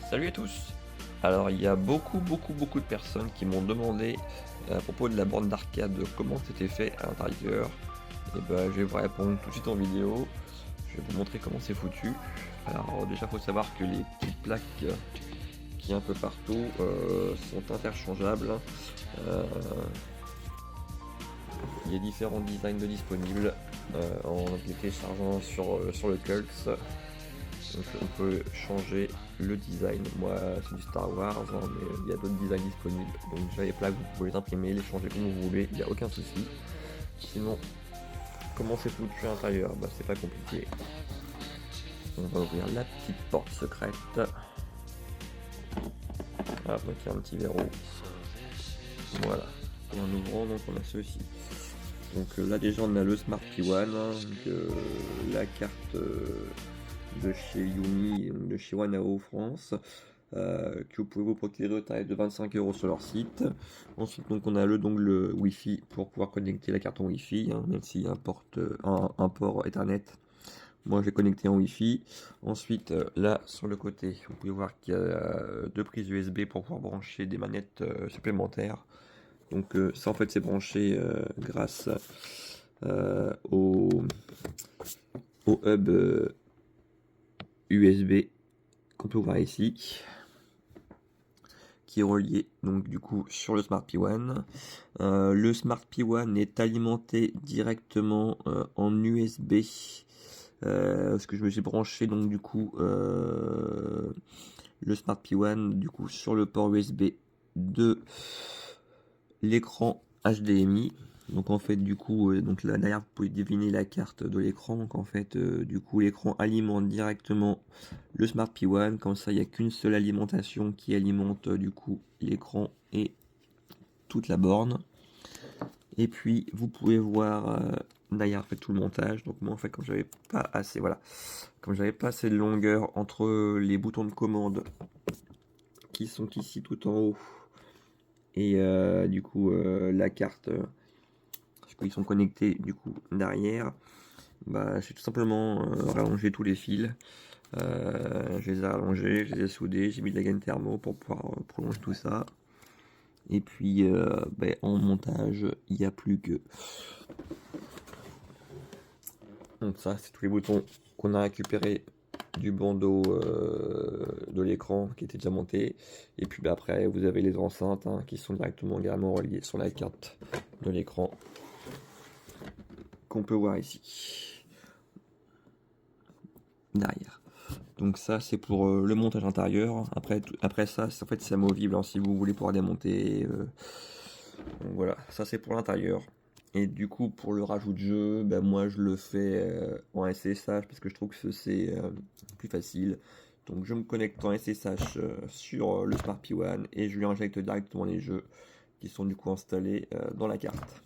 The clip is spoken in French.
Salut à tous! Alors il y a beaucoup de personnes qui m'ont demandé à propos de la borne d'arcade comment c'était fait à l'intérieur. Et ben je vais vous répondre tout de suite en vidéo. Je vais vous montrer comment c'est foutu. Alors déjà faut savoir que les petites plaques qui un peu partout sont interchangeables. Euh, il y a différents designs de disponibles en les téléchargeant sur le Cults. Donc on peut changer le design. Moi c'est du Star Wars, hein, mais il y a d'autres designs disponibles. Donc déjà les plaques, vous pouvez les imprimer, les changer comme vous voulez, il n'y a aucun souci. Sinon, comment c'est foutu à l'intérieur? Bah c'est pas compliqué. On va ouvrir la petite porte secrète. Ah, donc il y a un petit verrou. Voilà. Et en ouvrant, donc on a ceci. Donc là déjà on a le Smart P1, hein, donc, la carte de chez Yumi, de chez Wanao France, que vous pouvez vous procurer au tarif de 25 € sur leur site. Ensuite donc on a le dongle Wi-Fi pour pouvoir connecter la carte en Wi-Fi, hein, même s'il y a un port Ethernet. Moi j'ai connecté en Wi-Fi. Ensuite là sur le côté vous pouvez voir qu'il y a deux prises USB pour pouvoir brancher des manettes supplémentaires. Donc ça en fait c'est branché grâce au hub USB qu'on peut voir ici, qui est relié donc du coup sur le Smart P1. Le Smart P1 est alimenté directement en USB, parce que je me suis branché donc du coup le Smart P1 du coup sur le port USB de l'écran HDMI. Donc en fait du coup donc là derrière vous pouvez deviner la carte de l'écran. Donc en fait du coup l'écran alimente directement le Smart P1, comme ça il n'y a qu'une seule alimentation qui alimente du coup l'écran et toute la borne. Et puis vous pouvez voir derrière fait tout le montage. Donc moi en fait comme j'avais pas assez, voilà, comme j'avais pas assez de longueur entre les boutons de commande qui sont ici tout en haut et du coup la carte, parce qu'ils sont connectés du coup derrière, bah j'ai tout simplement rallongé tous les fils. Je les ai rallongés, je les ai soudés, j'ai mis de la gaine thermo pour pouvoir prolonger tout ça. Et puis en montage, il n'y a plus que. Donc ça, c'est tous les boutons qu'on a récupérés du bandeau de l'écran qui était déjà monté. Et puis après, vous avez les enceintes, hein, qui sont directement également reliées sur la carte de l'écran qu'on peut voir ici derrière. Donc ça c'est pour le montage intérieur. Après ça en fait c'est amovible, hein, si vous voulez pouvoir démonter. Donc voilà, ça c'est pour l'intérieur. Et du coup pour le rajout de jeu, ben, moi je le fais en SSH parce que je trouve que c'est plus facile. Donc je me connecte en SSH sur le Smart P1 et je lui injecte directement les jeux qui sont du coup installés dans la carte.